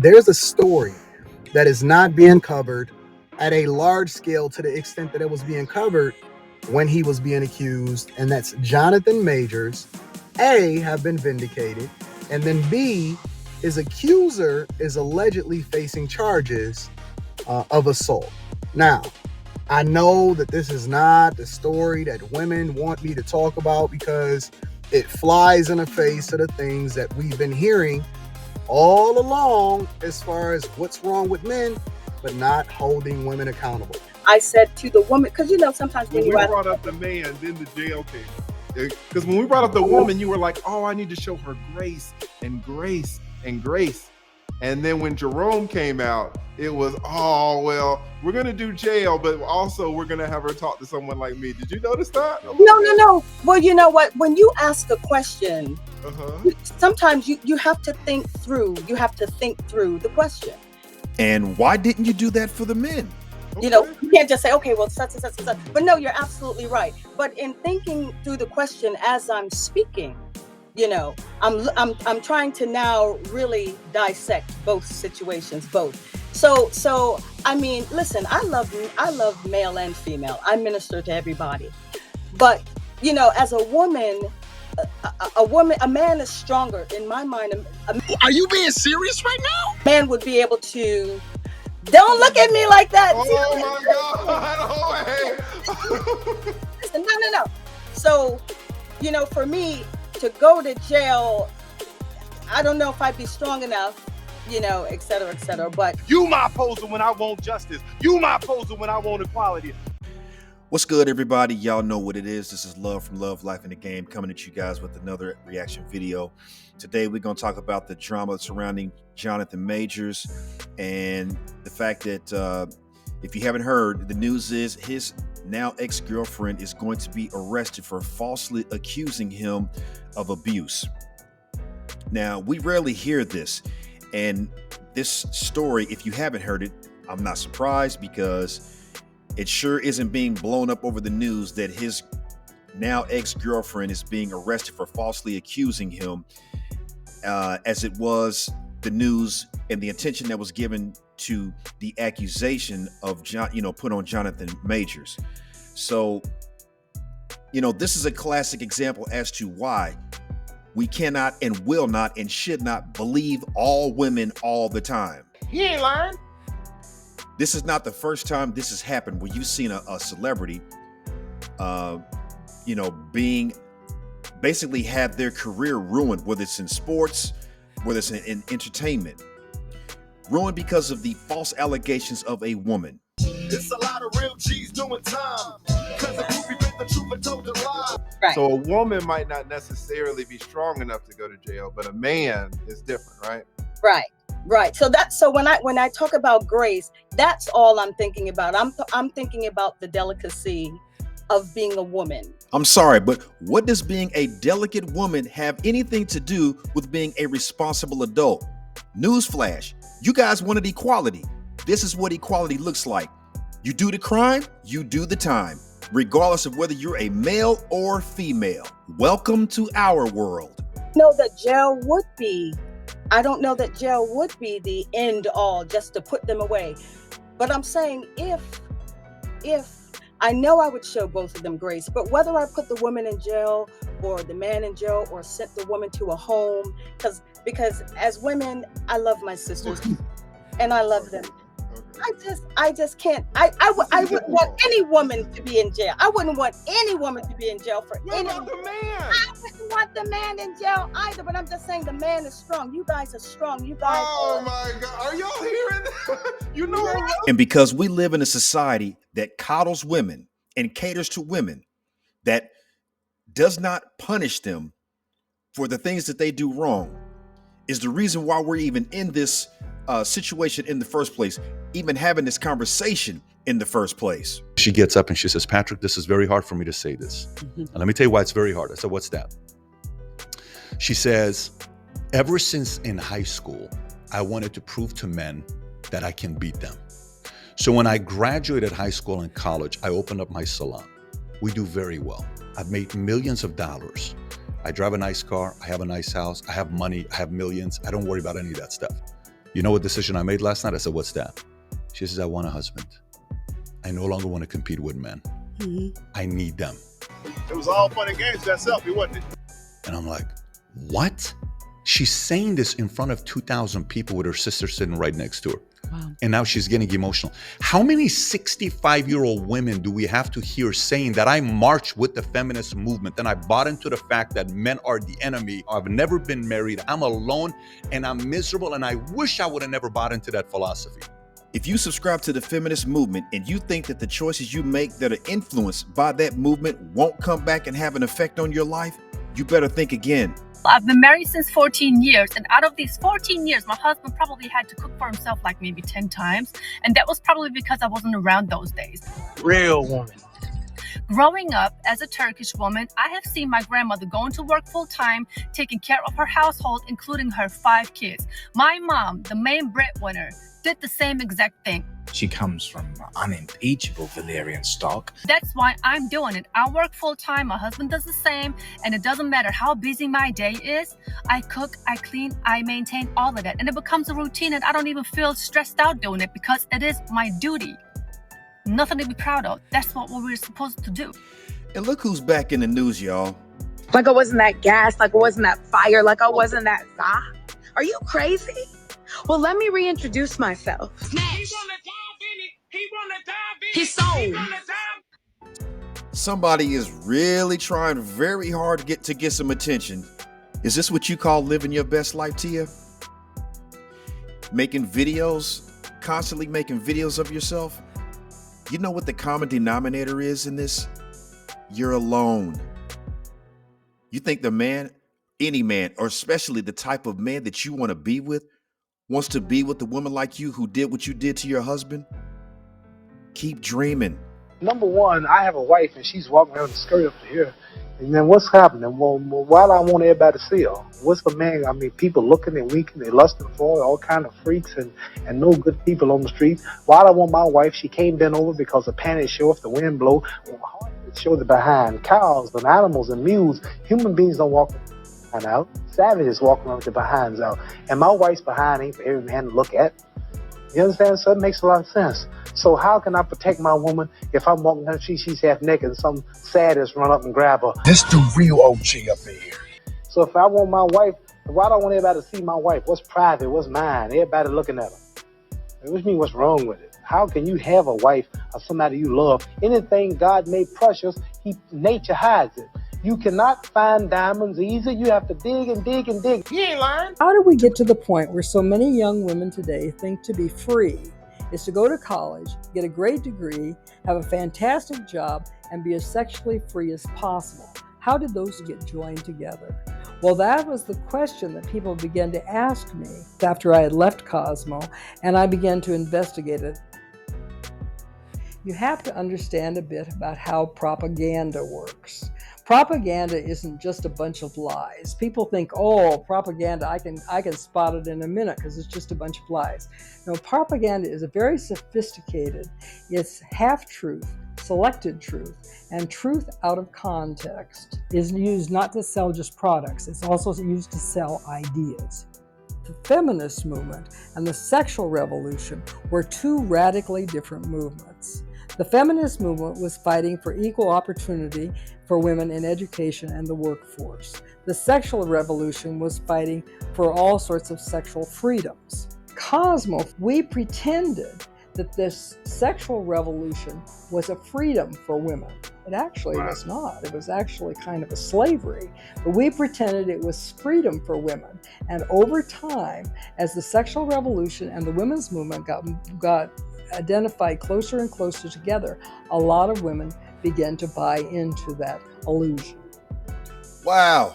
There's a story that is not being covered at a large scale to the extent that it was being covered when he was being accused, and that's Jonathan Majors, A, have been vindicated, and then B, his accuser is allegedly facing charges of assault. Now, I know that this is not the story that women want me to talk about because it flies in the face of the things that we've been hearing all along as far as what's wrong with men, but not holding women accountable. I said to the woman, because sometimes when we brought up the man, then the jail came. Because when we brought up the woman, you were like, oh, I need to show her grace and grace and grace. And then when Jerome came out, it was, oh, well, we're going to do jail, but also we're going to have her talk to someone like me. Did you notice that? No. Well, you know what? When you ask a question, sometimes you have to think through. You have to think through the question. And why didn't you do that for the men? Okay. You can't just say, okay, well, such and such and such. But no, you're absolutely right. But in thinking through the question as I'm speaking, I'm trying to now really dissect both situations, both. So I mean, listen, I love male and female. I minister to everybody. But as a woman, a man is stronger in my mind. Are you being serious right now? A man would be able to. Don't look at me like that. Oh my God! Listen, no. So, for me to go to jail, I don't know if I'd be strong enough, et cetera, et cetera. But you my opposer when I want justice. You my opposer when I want equality. What's good, everybody? Y'all know what it is. This is Love from Love, Life in the Game, coming at you guys with another reaction video. Today, we're going to talk about the drama surrounding Jonathan Majors and the fact that, if you haven't heard, the news is his now ex-girlfriend is going to be arrested for falsely accusing him of abuse. Now, we rarely hear this, and this story, if you haven't heard it, I'm not surprised because it sure isn't being blown up over the news that his now ex-girlfriend is being arrested for falsely accusing him, as it was the news and the attention that was given to the accusation of put on Jonathan Majors. So, this is a classic example as to why we cannot and will not and should not believe all women all the time. He ain't lying. This is not the first time this has happened where you've seen a celebrity, being basically have their career ruined, whether it's in sports, whether it's in entertainment, ruined because of the false allegations of a woman. It's a lot of real G's doing time. Because the movie bit the truth and told the lie. Right. So a woman might not necessarily be strong enough to go to jail, but a man is different, right? Right. So when I talk about grace, that's all I'm thinking about. I'm thinking about the delicacy of being a woman. I'm sorry, but what does being a delicate woman have anything to do with being a responsible adult? Newsflash, you guys wanted equality. This is what equality looks like. You do the crime, you do the time, regardless of whether you're a male or female. Welcome to our world. I don't know that jail would be the end all just to put them away. But I'm saying if I know I would show both of them grace, but whether I put the woman in jail or the man in jail or sent the woman to a home, because as women, I love my sisters and I love them. I just can't. I wouldn't want any woman to be in jail. I wouldn't want any woman to be in jail for What about the man? I wouldn't want the man in jail either. But I'm just saying the man is strong. You guys are strong. You guys. Oh my God! Are y'all hearing that? And because we live in a society that coddles women and caters to women, that does not punish them for the things that they do wrong, is the reason why we're even in this situation in the first place, even having this conversation in the first place. She gets up and she says, Patrick, this is very hard for me to say this. And let me tell you why it's very hard. I said, what's that? She says, ever since in high school, I wanted to prove to men that I can beat them. So when I graduated high school and college, I opened up my salon. We do very well. I've made millions of dollars. I drive a nice car. I have a nice house. I have money. I have millions. I don't worry about any of that stuff. You know what decision I made last night? I said, what's that? She says, I want a husband. I no longer want to compete with men. I need them. It was all fun and games. That's selfie, wasn't it? And I'm like, what? She's saying this in front of 2,000 people with her sister sitting right next to her. Wow. And now she's getting emotional. How many 65-year-old women do we have to hear saying that I marched with the feminist movement and I bought into the fact that men are the enemy? I've never been married. I'm alone and I'm miserable. And I wish I would have never bought into that philosophy. If you subscribe to the feminist movement and you think that the choices you make that are influenced by that movement won't come back and have an effect on your life, you better think again. I've been married since 14 years, and out of these 14 years, my husband probably had to cook for himself like maybe 10 times, and that was probably because I wasn't around those days. Real woman. Growing up as a Turkish woman, I have seen my grandmother going to work full-time, taking care of her household, including her 5 kids. My mom, the main breadwinner, did the same exact thing. She comes from unimpeachable Valyrian stock. That's why I'm doing it. I work full-time, my husband does the same, and it doesn't matter how busy my day is. I cook, I clean, I maintain all of that, and it becomes a routine, and I don't even feel stressed out doing it because it is my duty. Nothing to be proud of. That's what we're supposed to do. And look who's back in the news, y'all. Like I wasn't that gas, like I wasn't that fire, like I wasn't that za. Are you crazy? Well, let me reintroduce myself. He's sold. Somebody is really trying very hard to get some attention. Is this what you call living your best life, Tia? Making videos, constantly making videos of yourself? You know what the common denominator is in this? You're alone. You think the man, any man, or especially the type of man that you want to be with, wants to be with a woman like you who did what you did to your husband? Keep dreaming. Number one, I have a wife and she's walking around with a skirt up to here. And then what's happening? Well, why do I want everybody to see her? What's the man? I mean, people looking and winking, they lusting for her, all kind of freaks and no good people on the street. Why do I want my wife? She can't bend over because the panties show if the wind blow. Show the behind. Cows and animals and mules. Human beings don't walk behind out. Savages walking around with their behinds out. And my wife's behind ain't for every man to look at. You understand? So it makes a lot of sense. So how can I protect my woman if I'm walking down the street, she's half naked and some sadist run up and grab her? This the real OG up in here. So if I want my wife, why do I want everybody to see my wife? What's private? What's mine? Everybody looking at her. Which means what's wrong with it? How can you have a wife or somebody you love? Anything God made precious, nature hides it. You cannot find diamonds easy. You have to dig and dig and dig. You ain't lying. How do we get to the point where so many young women today think to be free is to go to college, get a great degree, have a fantastic job, and be as sexually free as possible? How did those get joined together? Well, that was the question that people began to ask me after I had left Cosmo, and I began to investigate it. You have to understand a bit about how propaganda works. Propaganda isn't just a bunch of lies. People think, oh, propaganda, I can spot it in a minute because it's just a bunch of lies. No, propaganda is a very sophisticated, it's half-truth, selected truth, and truth out of context is used not to sell just products, it's also used to sell ideas. The feminist movement and the sexual revolution were two radically different movements. The feminist movement was fighting for equal opportunity for women in education and the workforce. The sexual revolution was fighting for all sorts of sexual freedoms. Cosmo, we pretended that this sexual revolution was a freedom for women. It actually was not. It was actually kind of a slavery. But we pretended it was freedom for women. And over time, as the sexual revolution and the women's movement got identified closer and closer together, a lot of women began to buy into that illusion. Wow,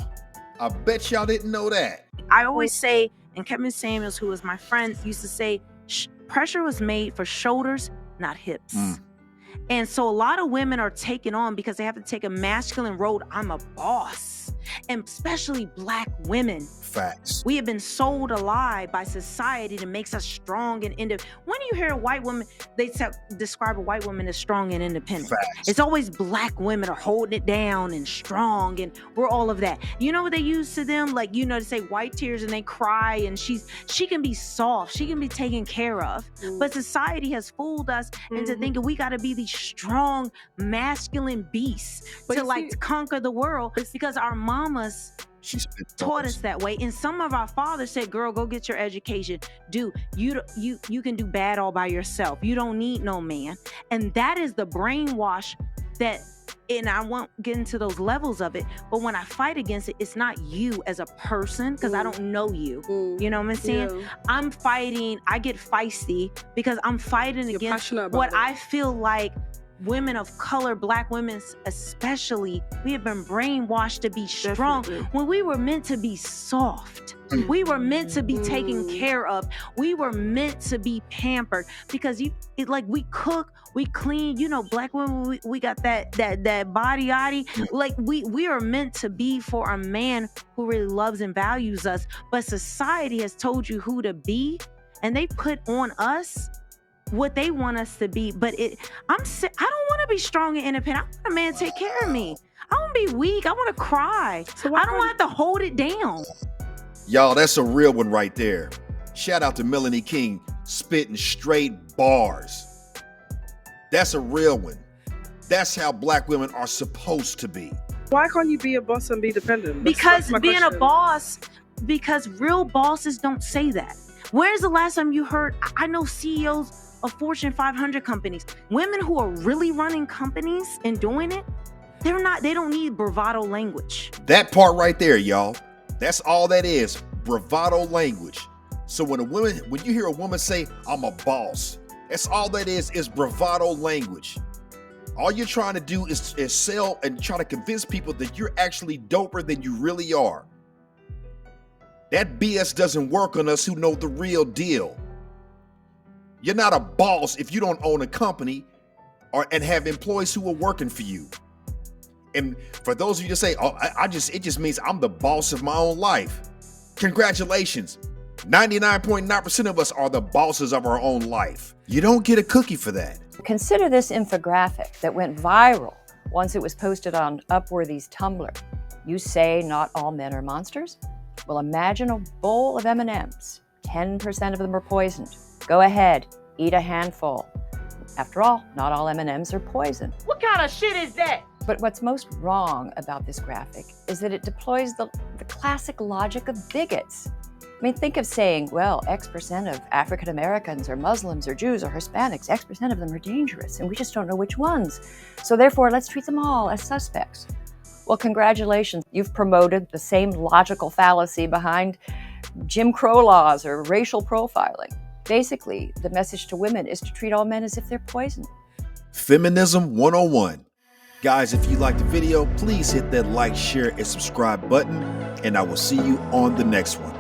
I bet y'all didn't know that. I always say, and Kevin Samuels, who was my friend, used to say, pressure was made for shoulders, not hips. And so a lot of women are taken on because they have to take a masculine road. I'm a boss. and especially Black women. Facts. We have been sold a lie by society that makes us strong and independent. When you hear a white woman, they describe a white woman as strong and independent. Facts. It's always Black women are holding it down and strong, and we're all of that. You know what they use to them? Like, to say white tears and they cry, and she can be soft, she can be taken care of. But society has fooled us into thinking we got to be these strong, masculine beasts to conquer the world, because our mamas taught us that way. And some of our fathers said, girl, go get your education. You can do bad all by yourself. You don't need no man. And that is the brainwash that, and I won't get into those levels of it, but when I fight against it, it's not you as a person, because I don't know you. You know what I'm saying? Yeah. I'm fighting, I get feisty because I'm fighting against what I feel like women of color, Black women especially, we have been brainwashed to be strong when we were meant to be soft. We were meant to be taken care of. We were meant to be pampered, because we cook, we clean. Black women, we got that body. Like we are meant to be for a man who really loves and values us. But society has told you who to be, and they put on us what they want us to be. But I don't want to be strong and independent. I want a man to take care of me. I want to be weak. I want to cry. I don't want to have to hold it down. Y'all, that's a real one right there. Shout out to Melanie King, spitting straight bars. That's a real one. That's how Black women are supposed to be. Why can't you be a boss and be dependent? Because being a boss, because real bosses don't say that. Where's the last time you heard? I know CEOs of Fortune 500 companies, women who are really running companies and doing it, they don't need bravado language. That part right there, y'all. That's all that is, bravado language. So when you hear a woman say, I'm a boss, that's all that is bravado language. All you're trying to do is sell and try to convince people that you're actually doper than you really are. That BS doesn't work on us who know the real deal. You're not a boss if you don't own a company and have employees who are working for you. And for those of you that say, it just means I'm the boss of my own life. Congratulations. 99.9% of us are the bosses of our own life. You don't get a cookie for that. Consider this infographic that went viral once it was posted on Upworthy's Tumblr. You say not all men are monsters? Well, imagine a bowl of M&Ms. 10% of them are poisoned. Go ahead, eat a handful. After all, not all M&Ms are poison. What kind of shit is that? But what's most wrong about this graphic is that it deploys the classic logic of bigots. I mean, think of saying, well, X% of African Americans or Muslims or Jews or Hispanics, X% of them are dangerous, and we just don't know which ones. So therefore, let's treat them all as suspects. Well, congratulations. You've promoted the same logical fallacy behind Jim Crow laws or racial profiling. Basically, the message to women is to treat all men as if they're poison. Feminism 101. Guys, if you liked the video, please hit that like, share, and subscribe button, and I will see you on the next one.